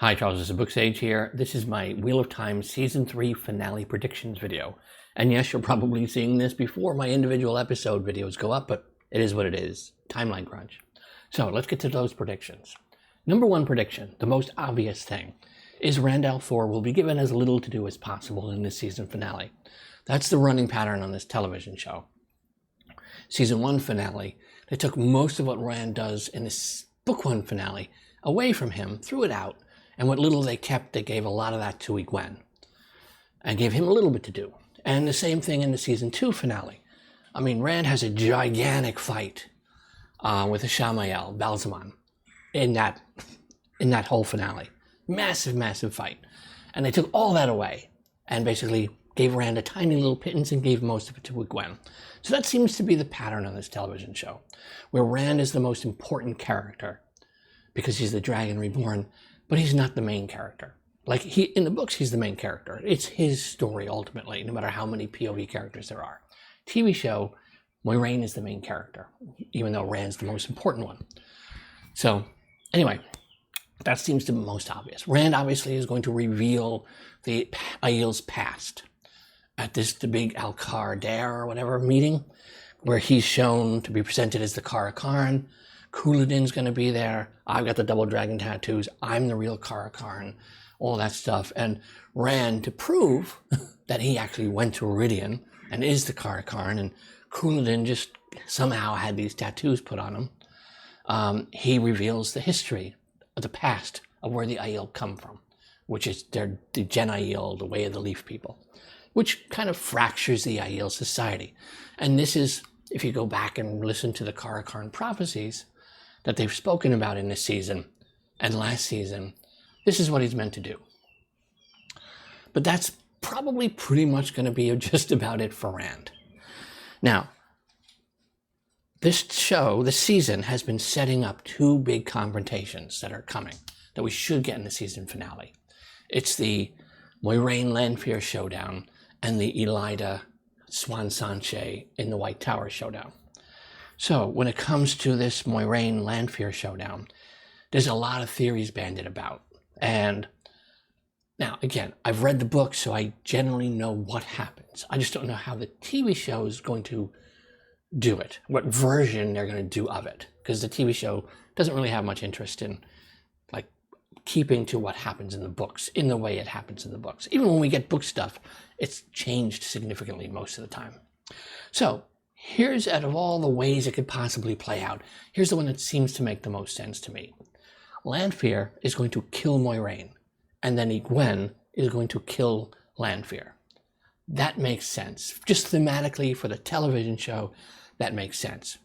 Hi, Charles, SirBookSage here. This is my Wheel of Time Season 3 finale predictions video. And yes, you're probably seeing this before my individual episode videos go up, but it is what it is. Timeline crunch. So let's get to those predictions. Number one prediction, the most obvious thing, is Rand al'Thor will be given as little to do as possible in this season finale. That's the running pattern on this television show. Season 1 finale, they took most of what Rand does in this book 1 finale away from him, threw it out, and what little they kept, they gave a lot of that to Egwene and gave him a little bit to do. And the same thing in the season 2 finale. I mean, Rand has a gigantic fight with Ishamael, Malazan, in that whole finale. Massive, massive fight. And they took all that away and basically gave Rand a tiny little pittance and gave most of it to Egwene. So that seems to be the pattern on this television show, where Rand is the most important character because he's the Dragon Reborn, but he's not the main character. Like, in the books, he's the main character. It's his story, ultimately, no matter how many POV characters there are. TV show, Moiraine is the main character, even though Rand's the most important one. So, anyway, that seems to be most obvious. Rand, obviously, is going to reveal the Aiel's past at the big Alcar Dare, or whatever, meeting, where he's shown to be presented as the Kara Karn. Couladin's going to be there. I've got the double dragon tattoos. I'm the real Kara Karn. All that stuff. And Rand, to prove that he actually went to Iridian and is the Kara Karn, and Couladin just somehow had these tattoos put on him, he reveals the history of the past of where the Aiel come from, which is the Gen Aiel, the way of the Leaf people, which kind of fractures the Aiel society. And this is, if you go back and listen to the Kara Karn prophecies that they've spoken about in this season and last season, this is what he's meant to do. But that's probably pretty much going to be just about it for Rand. Now, this show, this season, has been setting up two big confrontations that are coming, that we should get in the season finale. It's the Moiraine Lanfear showdown and the Elida Swan Sanche in the White Tower showdown. So when it comes to this Moiraine Lanfear showdown, there's a lot of theories bandied about. And now, again, I've read the book, so I generally know what happens. I just don't know how the TV show is going to do it, what version they're going to do of it, because the TV show doesn't really have much interest in like keeping to what happens in the books in the way it happens in the books. Even when we get book stuff, it's changed significantly most of the time. So here's, out of all the ways it could possibly play out, here's the one that seems to make the most sense to me. Lanfear is going to kill Moiraine, and then Egwene is going to kill Lanfear. That makes sense. Just thematically for the television show, that makes sense.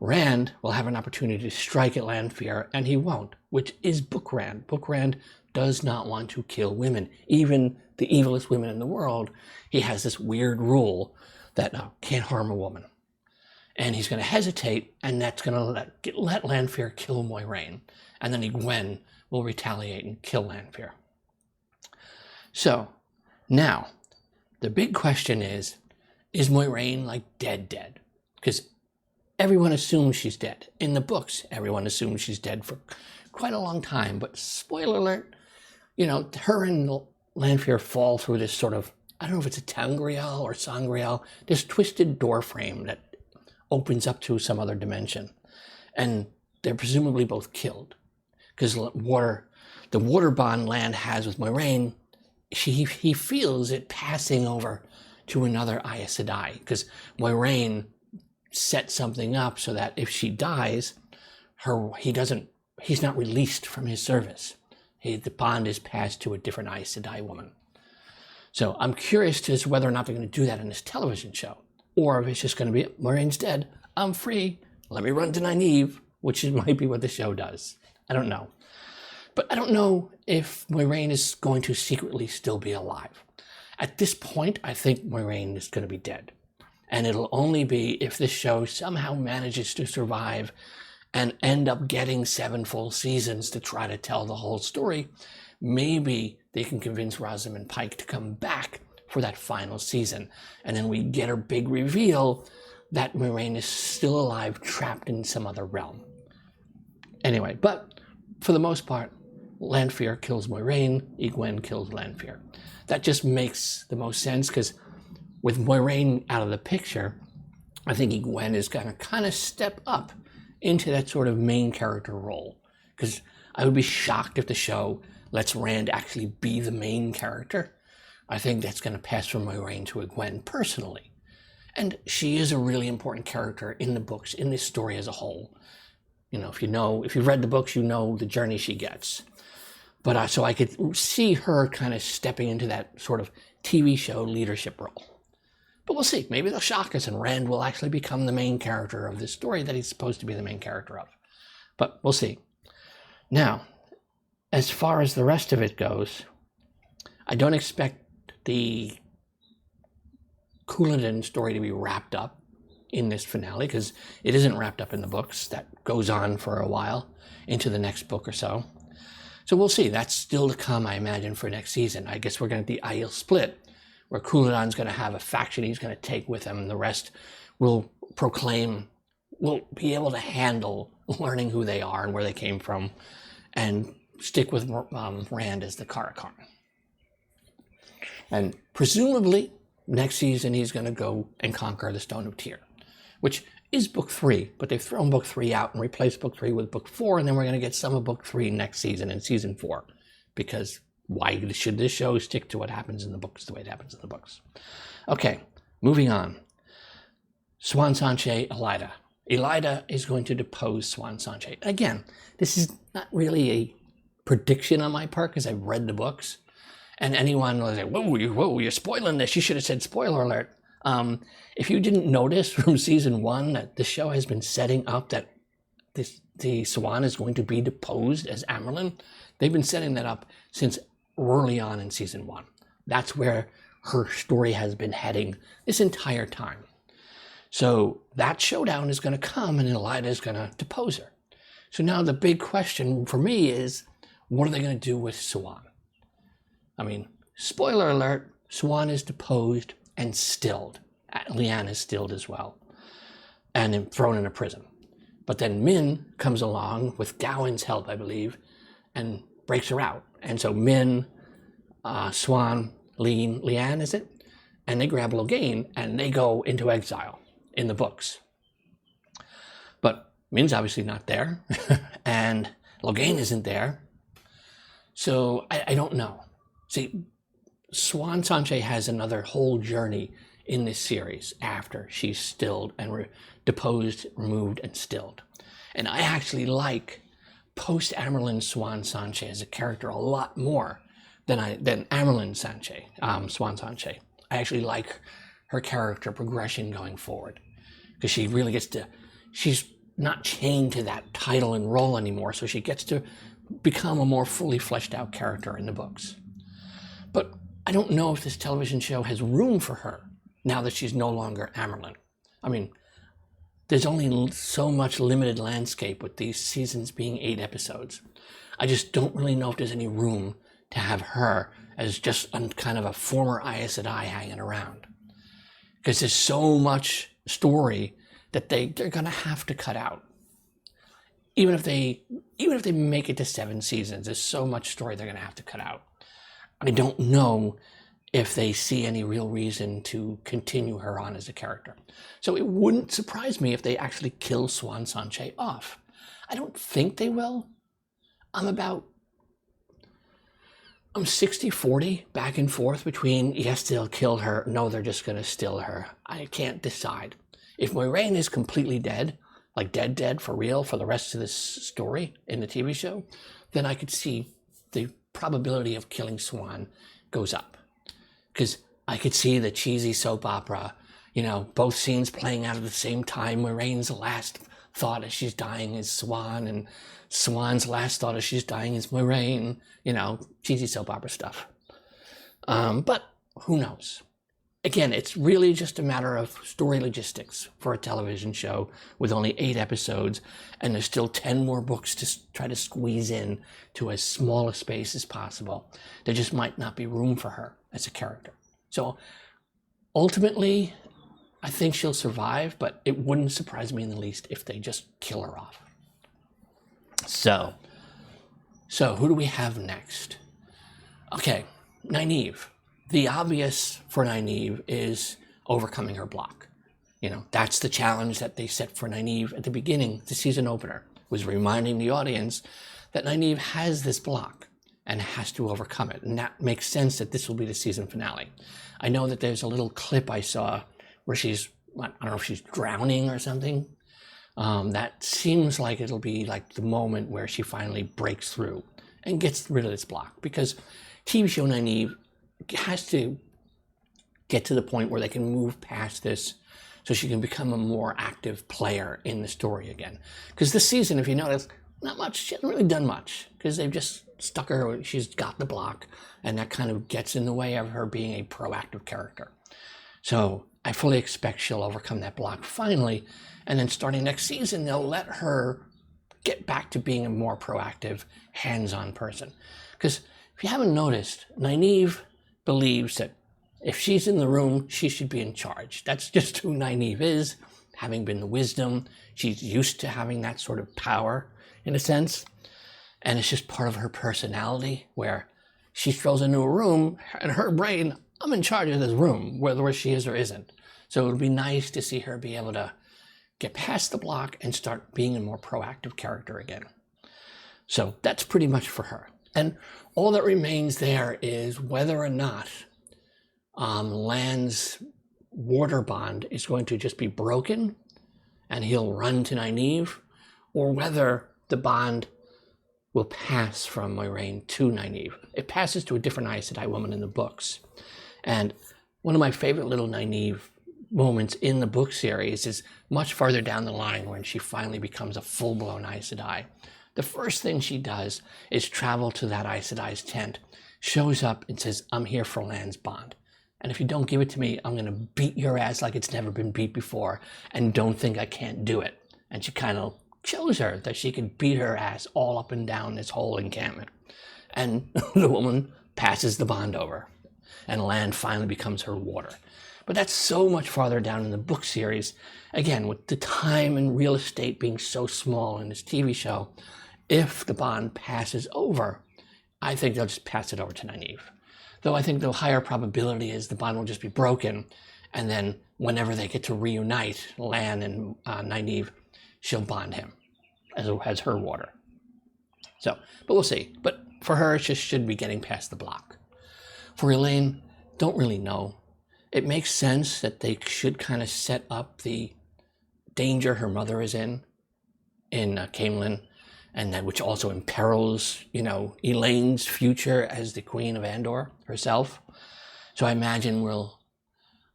Rand will have an opportunity to strike at Lanfear, and he won't, which is Book Rand. Book Rand does not want to kill women. Even the evilest women in the world, he has this weird rule that can't harm a woman. And he's going to hesitate, and that's going to let Lanfear kill Moiraine. And then Egwene will retaliate and kill Lanfear. So, now, the big question is Moiraine like dead? Because everyone assumes she's dead. In the books, everyone assumes she's dead for quite a long time. But spoiler alert, her and Lanfear fall through this sort of, I don't know if it's a tangriel or sangriel, this twisted door frame that opens up to some other dimension. And they're presumably both killed. Because the water bond Land has with Moiraine, he feels it passing over to another Aes Sedai. Because Moiraine set something up so that if she dies, he's not released from his service. The bond is passed to a different Aes Sedai woman. So I'm curious as to whether or not they're going to do that in this television show. Or if it's just going to be, Moiraine's dead, I'm free, let me run to Nynaeve, which might be what the show does. I don't know. But I don't know if Moiraine is going to secretly still be alive. At this point, I think Moiraine is going to be dead. And it'll only be if this show somehow manages to survive and end up getting 7 full seasons to try to tell the whole story. Maybe they can convince Rosamund Pike to come back for that final season. And then we get a big reveal that Moiraine is still alive, trapped in some other realm. Anyway, but for the most part, Lanfear kills Moiraine, Egwene kills Lanfear. That just makes the most sense, because with Moiraine out of the picture, I think Egwene is going to kind of step up into that sort of main character role. Because I would be shocked if the show lets Rand actually be the main character. I think that's going to pass from Moiraine to Egwene personally. And she is a really important character in the books, in this story as a whole. You know, if you've read the books, you know the journey she gets. But so I could see her kind of stepping into that sort of TV show leadership role. But we'll see. Maybe they'll shock us and Rand will actually become the main character of this story that he's supposed to be the main character of. But we'll see. Now, as far as the rest of it goes, I don't expect the Couladin story to be wrapped up in this finale, because it isn't wrapped up in the books. That goes on for a while into the next book or so. So we'll see. That's still to come, I imagine, for next season. I guess we're going to be Aiel split, where Couladin's going to have a faction he's going to take with him, and the rest will be able to handle learning who they are and where they came from, and stick with Rand as the Karakhan. And presumably, next season he's going to go and conquer the Stone of Tyr, which is book 3, but they've thrown book 3 out and replaced book 3 with book 4, and then we're going to get some of book 3 next season in season 4, because why should this show stick to what happens in the books the way it happens in the books? Okay, moving on. Siuan Sanche, Elaida. Elaida is going to depose Siuan Sanche. Again, this is not really a prediction on my part, because I've read the books, and anyone was like, whoa, you're spoiling this. You should have said spoiler alert. If you didn't notice from season 1 that the show has been setting up that the Siuan is going to be deposed as Amyrlin, they've been setting that up since early on in season 1. That's where her story has been heading this entire time. So that showdown is going to come, and Elaida is going to depose her. So now the big question for me is, what are they going to do with Siuan? I mean, spoiler alert, Siuan is deposed and stilled. Leanne is stilled as well, and thrown in a prison. But then Min comes along with Gawain's help, I believe, and breaks her out. And so Min, Siuan, Leanne, is it? And they grab Logain, and they go into exile in the books. But Min's obviously not there, and Logain isn't there. So I don't know. See, Siuan Sanche has another whole journey in this series after she's stilled and deposed, removed, and stilled. And I actually like post-Amyrlin Siuan Sanche as a character a lot more than Amyrlin Sanche, Siuan Sanche. I actually like her character progression going forward, because she really gets to, she's not chained to that title and role anymore, so she gets to become a more fully fleshed out character in the books. But I don't know if this television show has room for her now that she's no longer Amyrlin. I mean, there's only so much limited landscape with these seasons being 8 episodes. I just don't really know if there's any room to have her as just kind of a former Aes Sedai hanging around. Because there's so much story that they're going to have to cut out. Even if they make it to 7 seasons, there's so much story they're going to have to cut out. I don't know if they see any real reason to continue her on as a character. So it wouldn't surprise me if they actually kill Siuan Sanche off. I don't think they will. I'm 60-40 back and forth between, yes, they'll kill her, no, they're just going to still her. I can't decide. If Moiraine is completely dead, like dead for real for the rest of this story in the TV show, then I could see the probability of killing Siuan goes up. Because I could see the cheesy soap opera, both scenes playing out at the same time. Moraine's last thought as she's dying is Siuan, and Siuan's last thought as she's dying is Moiraine. Cheesy soap opera stuff. But who knows? Again, it's really just a matter of story logistics for a television show with only 8 episodes, and there's still 10 more books to try to squeeze in to as small a space as possible. There just might not be room for her as a character. So ultimately, I think she'll survive, but it wouldn't surprise me in the least if they just kill her off. So So who do we have next? Okay, Nynaeve. The obvious for Nynaeve is overcoming her block. You know, that's the challenge that they set for Nynaeve at the beginning, the season opener, was reminding the audience that Nynaeve has this block and has to overcome it. And that makes sense that this will be the season finale. I know that there's a little clip I saw where she's, I don't know if she's drowning or something. That seems like it'll be like the moment where she finally breaks through and gets rid of this block, because TV show Nynaeve has to get to the point where they can move past this so she can become a more active player in the story again. Because this season, if you notice, not much, she hasn't really done much, because they've just stuck her, she's got the block, and that kind of gets in the way of her being a proactive character. So I fully expect she'll overcome that block finally, and then starting next season, they'll let her get back to being a more proactive, hands-on person. Because if you haven't noticed, Nynaeve believes that if she's in the room, she should be in charge. That's just who Nynaeve is, having been the wisdom. She's used to having that sort of power, in a sense. And it's just part of her personality, where she strolls into a room, and her brain, I'm in charge of this room, whether she is or isn't. So it would be nice to see her be able to get past the block and start being a more proactive character again. So that's pretty much for her. And all that remains there is whether or not Lan's water bond is going to just be broken and he'll run to Nynaeve, or whether the bond will pass from Moiraine to Nynaeve. It passes to a different Aes Sedai woman in the books. And one of my favorite little Nynaeve moments in the book series is much farther down the line when she finally becomes a full-blown Aes Sedai. The first thing she does is travel to that Aes Sedai's tent, shows up and says, I'm here for Lan's bond. And if you don't give it to me, I'm going to beat your ass like it's never been beat before, and don't think I can't do it. And she kind of shows her that she can beat her ass all up and down this whole encampment. And the woman passes the bond over, and Lan finally becomes her warder. But that's so much farther down in the book series. Again, with the time and real estate being so small in this TV show, if the bond passes over, I think they'll just pass it over to Nynaeve. Though I think the higher probability is the bond will just be broken, and then whenever they get to reunite, Lan and Nynaeve, she'll bond him as her warder. So, but we'll see. But for her, it just should be getting past the block. For Elaine, don't really know. It makes sense that they should kind of set up the danger her mother is in Caemlyn, and that which also imperils, Elaine's future as the Queen of Andor herself. So I imagine they'll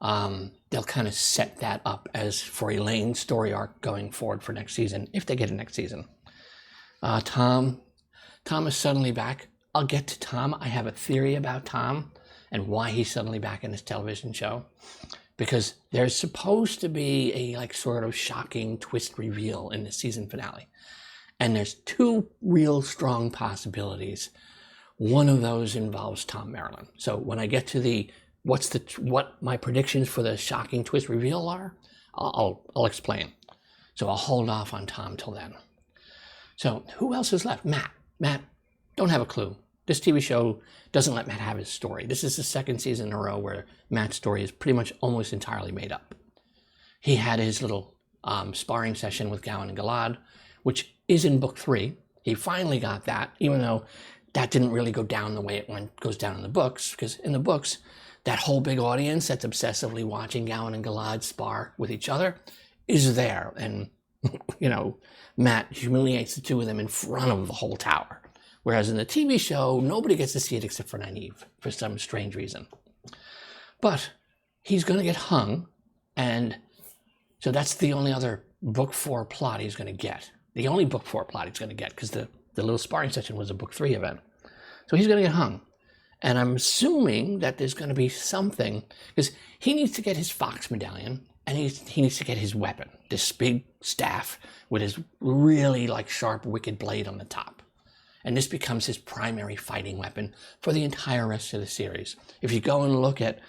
kind of set that up as for Elaine's story arc going forward for next season, if they get it next season. Tom is suddenly back. I'll get to Tom. I have a theory about Tom and why he's suddenly back in this television show, because there's supposed to be a sort of shocking twist reveal in the season finale. And there's two real strong possibilities. One of those involves Tom Maryland. So when I get to what my predictions for the shocking twist reveal are, I'll explain. So I'll hold off on Tom till then. So who else is left? Matt, don't have a clue. This TV show doesn't let Matt have his story. This is the second season in a row where Matt's story is pretty much almost entirely made up. He had his little sparring session with Gowan and Galad, which is in book 3. He finally got that, even though that didn't really go down the way it goes down in the books, because in the books, that whole big audience that's obsessively watching Gowan and Galad spar with each other is there. And, Matt humiliates the two of them in front of the whole tower. Whereas in the TV show, nobody gets to see it except for Nynaeve for some strange reason. But he's going to get hung, and so that's the only other book 4 plot he's going to get. The only book 4 plot he's going to get, because the little sparring session was a book 3 event. So he's going to get hung. And I'm assuming that there's going to be something, because he needs to get his Fox medallion, and he needs to get his weapon, this big staff with his really sharp, wicked blade on the top. And this becomes his primary fighting weapon for the entire rest of the series. If you go and look at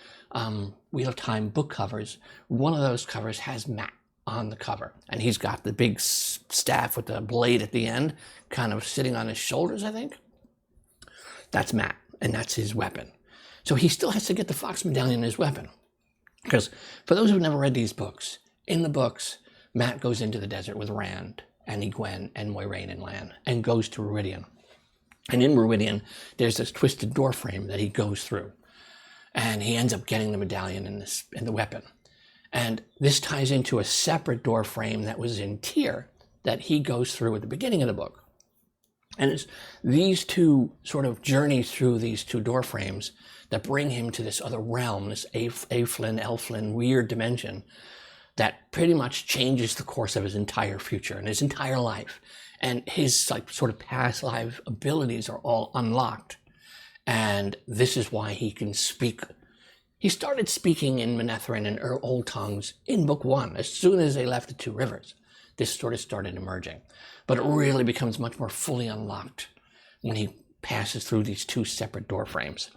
Wheel of Time book covers, one of those covers has Matt on the cover. And he's got the big staff with the blade at the end, kind of sitting on his shoulders, I think. That's Matt, and that's his weapon. So he still has to get the Fox Medallion as weapon. Because for those who've never read these books, in the books, Matt goes into the desert with Rand, and Egwene, and Moiraine, and Lan, and goes to Rhuidean. And in Rhuidean, there's this twisted door frame that he goes through. And he ends up getting the medallion and the weapon. And this ties into a separate door frame that was in Tyr that he goes through at the beginning of the book. And it's these two sort of journeys through these two door frames that bring him to this other realm, this Elflin, weird dimension that pretty much changes the course of his entire future and his entire life. And his like sort of past life abilities are all unlocked. And this is why he can speak. He started speaking in Manetheren and Old Tongues in book 1, as soon as they left the Two Rivers. This sort of started emerging. But it really becomes much more fully unlocked when he passes through these two separate door frames.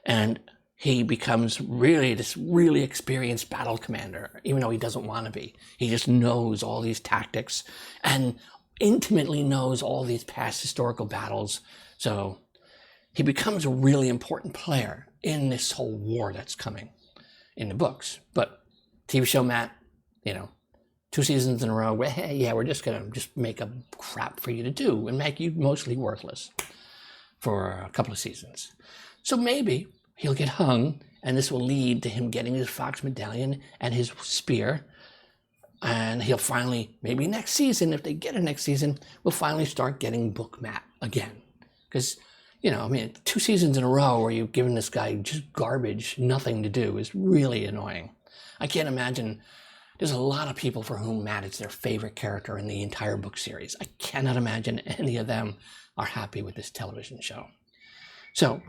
And he becomes really this really experienced battle commander, even though he doesn't want to be. He just knows all these tactics and intimately knows all these past historical battles. So he becomes a really important player in this whole war that's coming in the books. But TV show Matt, 2 seasons in a row, where, hey, yeah, we're just going to make up crap for you to do and make you mostly worthless for a couple of seasons. So maybe he'll get hung, and this will lead to him getting his Fox Medallion and his spear. And he'll finally, maybe next season, if they get it next season, we'll finally start getting book Matt again. Because, 2 seasons in a row where you've given this guy just garbage, nothing to do, is really annoying. I can't imagine. There's a lot of people for whom Matt is their favorite character in the entire book series. I cannot imagine any of them are happy with this television show. So,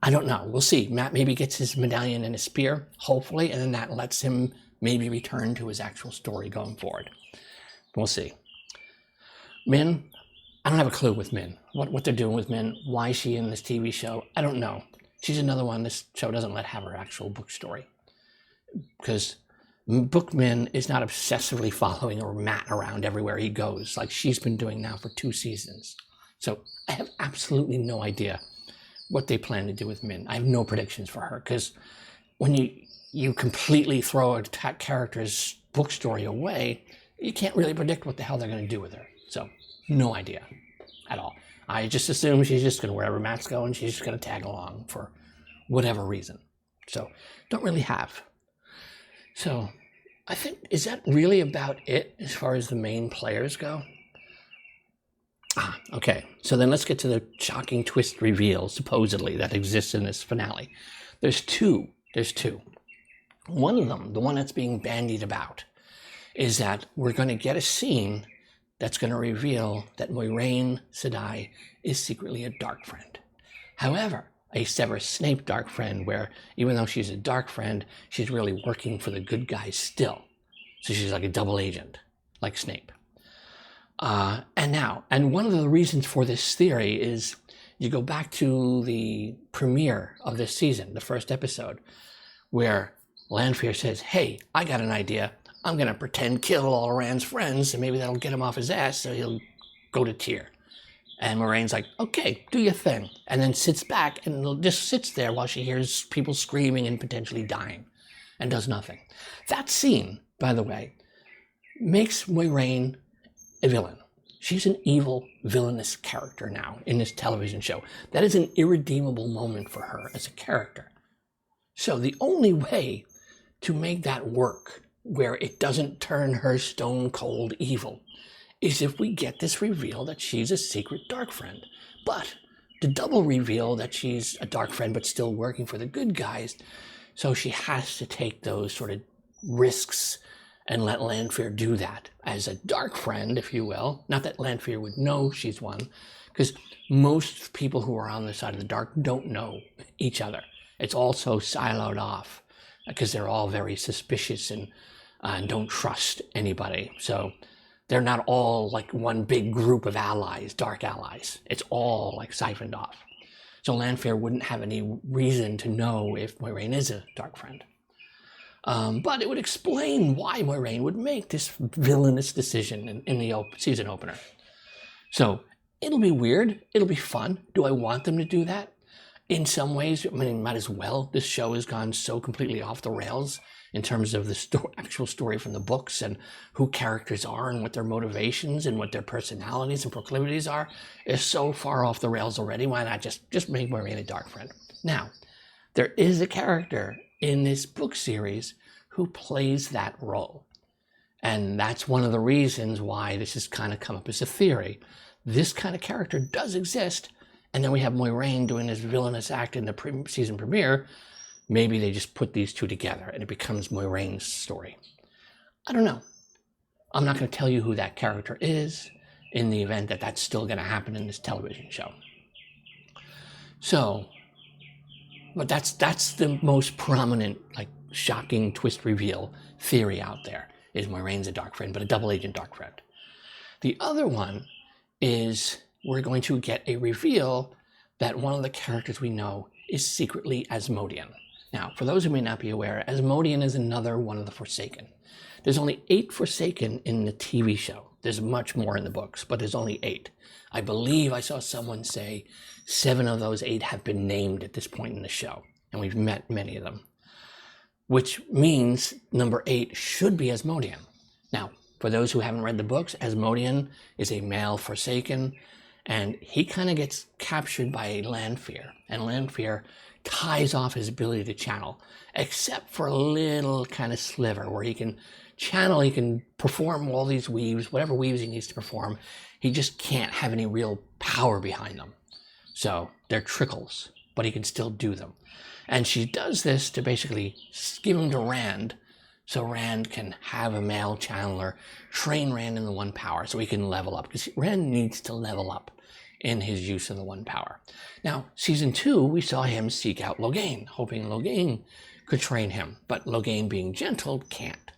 I don't know. We'll see. Matt maybe gets his medallion and his spear, hopefully, and then that lets him maybe return to his actual story going forward. We'll see. Min, I don't have a clue with Min. What they're doing with Min, why is she in this TV show, I don't know. She's another one this show doesn't let have her actual book story. Because book Min is not obsessively following Matt around everywhere he goes, like she's been doing now for 2 seasons. So I have absolutely no idea what they plan to do with Min. I have no predictions for her, because when you completely throw a character's book story away, you can't really predict what the hell they're going to do with her. So, no idea at all. I just assume she's just going to wherever Matt's going, she's just going to tag along for whatever reason. So, don't really have. So, I think, is that really about it as far as the main players go? Okay. So then let's get to the shocking twist reveal, supposedly, that exists in this finale. There's two. One of them, the one that's being bandied about, is that we're going to get a scene that's going to reveal that Moiraine Sedai is secretly a dark friend. However, a Severus Snape dark friend, where even though she's a dark friend, she's really working for the good guys still. So she's like a double agent, like Snape. And one of the reasons for this theory is you go back to the premiere of this season, the first episode, where Lanfear says, hey, I got an idea. I'm going to pretend kill all Rand's friends, and maybe that'll get him off his ass, so he'll go to Tyr. And Moraine's like, okay, do your thing. And then sits back and just sits there while she hears people screaming and potentially dying, and does nothing. That scene, by the way, makes Moiraine a villain. She's an evil, villainous character now in this television show. That is an irredeemable moment for her as a character. So the only way to make that work, where it doesn't turn her stone cold evil, is if we get this reveal that she's a secret dark friend. But the double reveal that she's a dark friend but still working for the good guys, so she has to take those sort of risks and let Lanfear do that as a dark friend, if you will. Not that Lanfear would know she's one, because most people who are on the side of the dark don't know each other. It's all so siloed off because they're all very suspicious and don't trust anybody. So they're not all like one big group of allies, dark allies. It's all like siphoned off. So Lanfear wouldn't have any reason to know if Moiraine is a dark friend. But it would explain why Moiraine would make this villainous decision in the season opener. So It'll be weird. It'll be fun. Do I want them to do that? In some ways, I mean, might as well. This show has gone so completely off the rails in terms of the actual story from the books and who characters are and what their motivations and what their personalities and proclivities are. Is so far off the rails already. Why not just make Moiraine a dark friend? Now, there is a character in this book series who plays that role. And that's one of the reasons why this has kind of come up as a theory. This kind of character does exist. And then we have Moiraine doing this villainous act in the season premiere. Maybe they just put these two together and it becomes Moiraine's story. I don't know. I'm not going to tell you who that character is in the event that that's still going to happen in this television show. So, but that's the most prominent, like, shocking twist reveal theory out there, is Moiraine's a dark friend, but a double agent dark friend. The other one is we're going to get a reveal that one of the characters we know is secretly Asmodean. Now, for those who may not be aware, Asmodean is another one of the Forsaken. There's only 8 Forsaken in the TV show. There's much more in the books, but there's only 8. I believe I saw someone say 7 of those 8 have been named at this point in the show, and we've met many of them, which means number 8 should be Asmodean. Now, for those who haven't read the books, Asmodean is a male Forsaken, and he kind of gets captured by Lanfear, and Lanfear ties off his ability to channel, except for a little kind of sliver where he can channel, he can perform all these weaves, whatever weaves he needs to perform. He just can't have any real power behind them. So they're trickles, but he can still do them. And she does this to basically give them to Rand, so Rand can have a male channeler train Rand in the one power so he can level up, because Rand needs to level up in his use of the one power. Now, season 2, we saw him seek out Logain, hoping Logain could train him, but Logain, being gentle, can't.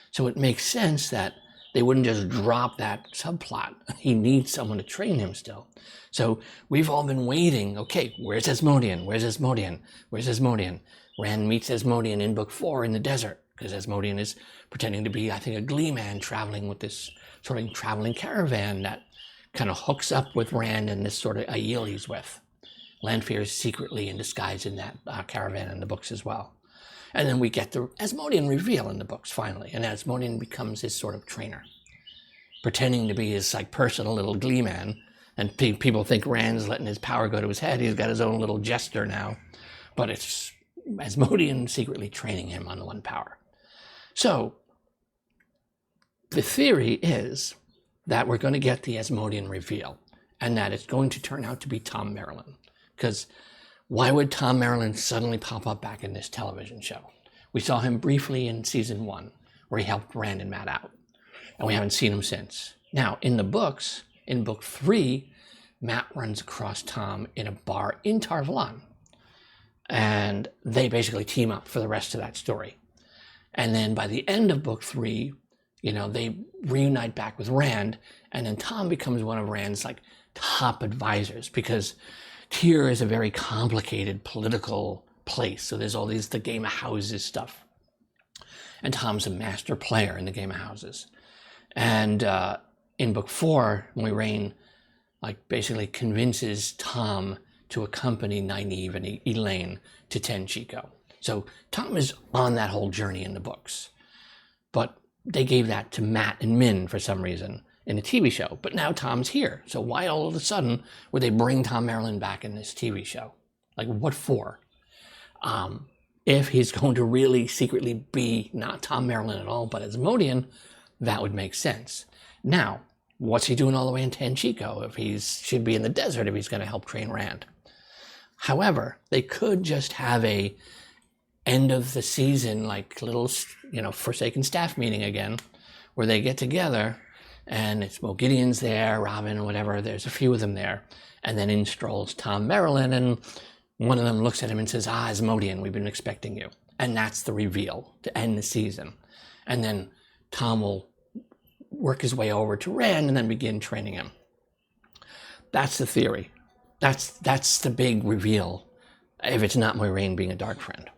So it makes sense that they wouldn't just drop that subplot. He needs someone to train him still. So we've all been waiting. Okay, where's Asmodean? Where's Asmodean? Where's Asmodean? Rand meets Asmodean in book 4 in the desert, because Asmodean is pretending to be, I think, a glee man traveling with this sort of traveling caravan that kind of hooks up with Rand and this sort of Aiel he's with. Lanfear is secretly in disguise in that caravan in the books as well. And then we get the Asmodean reveal in the books finally, and Asmodean becomes his sort of trainer, pretending to be his like personal little glee man. And people think Rand's letting his power go to his head. He's got his own little jester now, but it's Asmodean secretly training him on the one power. So the theory is that we're going to get the Asmodean reveal, and that it's going to turn out to be Tom Merrilin. Because why would Tom Merrilin suddenly pop up back in this television show? We saw him briefly in season 1, where he helped Rand and Matt out, and we haven't seen him since. Now, in the books, in book 3, Matt runs across Tom in a bar in Tar Valon, and they basically team up for the rest of that story. And then by the end of book 3, they reunite back with Rand, and then Tom becomes one of Rand's like top advisors, because Tyr is a very complicated political place. So there's all the Game of Houses stuff. And Tom's a master player in the Game of Houses. And in book 4, Moiraine basically convinces Tom to accompany Nynaeve and Elaine to Tenchico. So Tom is on that whole journey in the books. But they gave that to Matt and Min for some reason in the TV show. But now Tom's here. So why all of a sudden would they bring Tom Merrilin back in this TV show? Like, what for? If he's going to really secretly be not Tom Merrilin at all, but Asmodean, that would make sense. Now, what's he doing all the way in Tenchico if he should be in the desert if he's going to help train Rand? However, they could just have a end of the season, little, Forsaken staff meeting again, where they get together and it's Gideon's there, Robin, or whatever. There's a few of them there. And then in strolls Tom Merrilin, and one of them looks at him and says, Asmodean, we've been expecting you. And that's the reveal to end the season. And then Tom will work his way over to Rand and then begin training him. That's the theory. That's the big reveal, if it's not Moiraine being a dark friend.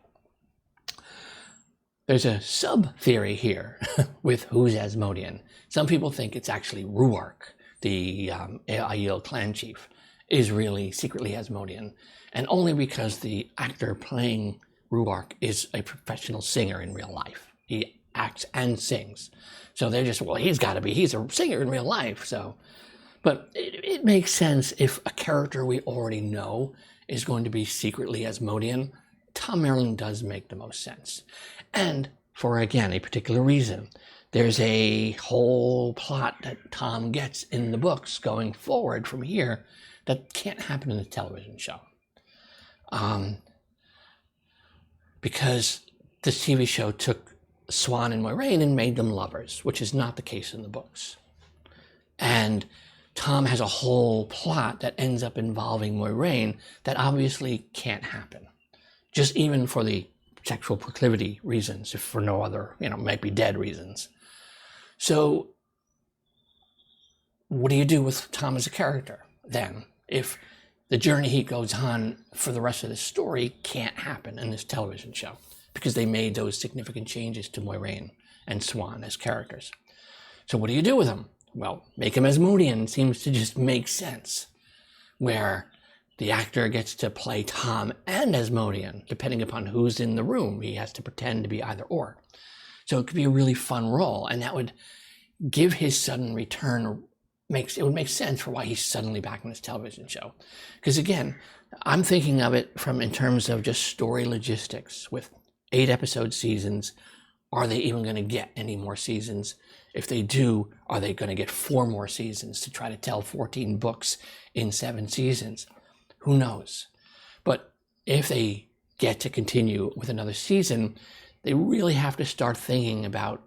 There's a sub-theory here with who's Asmodean. Some people think it's actually Ruark, the Aiel clan chief, is really secretly Asmodean, and only because the actor playing Rhuarc is a professional singer in real life. He acts and sings. So they're just, well, he's a singer in real life. So, but it makes sense if a character we already know is going to be secretly Asmodean. Tom Merrilin does make the most sense. And for, again, a particular reason. There's a whole plot that Tom gets in the books going forward from here that can't happen in the television show. Because this TV show took Siuan and Moiraine and made them lovers, which is not the case in the books. And Tom has a whole plot that ends up involving Moiraine that obviously can't happen. Just even for the sexual proclivity reasons, if for no other, might be dead reasons. So what do you do with Tom as a character then, if the journey he goes on for the rest of the story can't happen in this television show because they made those significant changes to Moiraine and Siuan as characters? So what do you do with him? Well, make him Asmodean seems to just make sense, where the actor gets to play Tom and Asmodean, depending upon who's in the room. He has to pretend to be either or. So it could be a really fun role, and that would give his sudden return, it would make sense for why he's suddenly back in this television show. Because again, I'm thinking of it in terms of just story logistics. With 8-episode seasons, are they even going to get any more seasons? If they do, are they going to get 4 more seasons to try to tell 14 books in 7 seasons? Who knows? But if they get to continue with another season, they really have to start thinking about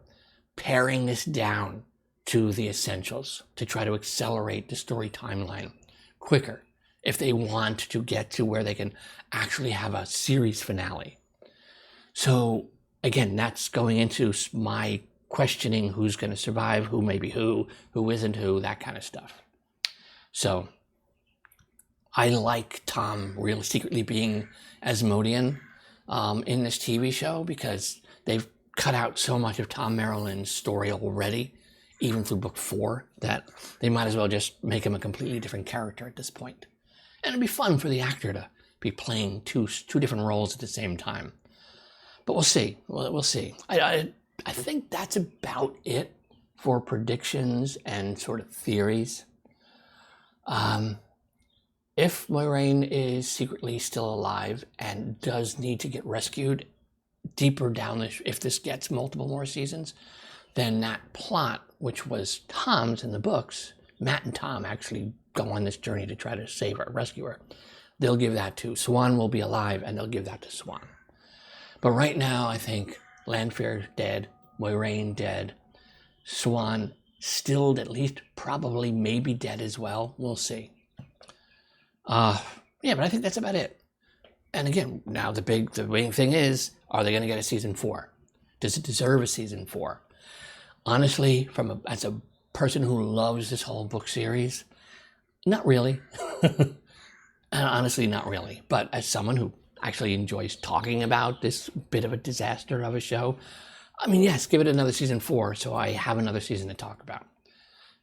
paring this down to the essentials to try to accelerate the story timeline quicker if they want to get to where they can actually have a series finale. So again, that's going into my questioning who's going to survive, who may be who isn't who, that kind of stuff. So I like Tom really secretly being Asmodean in this TV show, because they've cut out so much of Tom Merrilin's story already, even through book 4, that they might as well just make him a completely different character at this point. And it'd be fun for the actor to be playing two different roles at the same time. But we'll see. We'll see. I think that's about it for predictions and sort of theories. If Moiraine is secretly still alive and does need to get rescued deeper down if this gets multiple more seasons, then that plot, which was Tom's in the books, Matt and Tom actually go on this journey to try to save her, rescue her. They'll give that to Siuan, will be alive, and they'll give that to Siuan. But right now, I think Lanfear dead, Moiraine dead, Siuan still at least probably maybe dead as well. We'll see. Yeah, but I think that's about it. And again, now the big thing is, are they going to get a season 4? Does it deserve a season 4? Honestly, as a person who loves this whole book series, not really. Honestly, not really. But as someone who actually enjoys talking about this bit of a disaster of a show, I mean, yes, give it another season 4 so I have another season to talk about.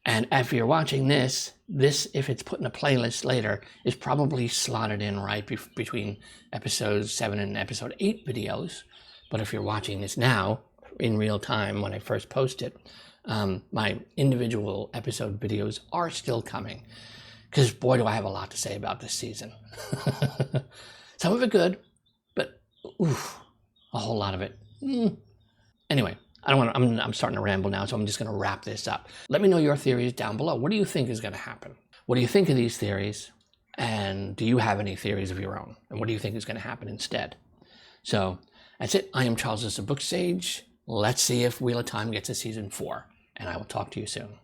And if you're watching this, if it's put in a playlist later, is probably slotted in right between episode 7 and episode 8 videos. But if you're watching this now, in real time when I first post it, my individual episode videos are still coming. Because boy, do I have a lot to say about this season. Some of it good, but a whole lot of it. Anyway, I'm starting to ramble now, so I'm just going to wrap this up. Let me know your theories down below. What do you think is going to happen? What do you think of these theories? And do you have any theories of your own? And what do you think is going to happen instead? So that's it. I am Charles, SirBookSage. Let's see if Wheel of Time gets a season 4, and I will talk to you soon.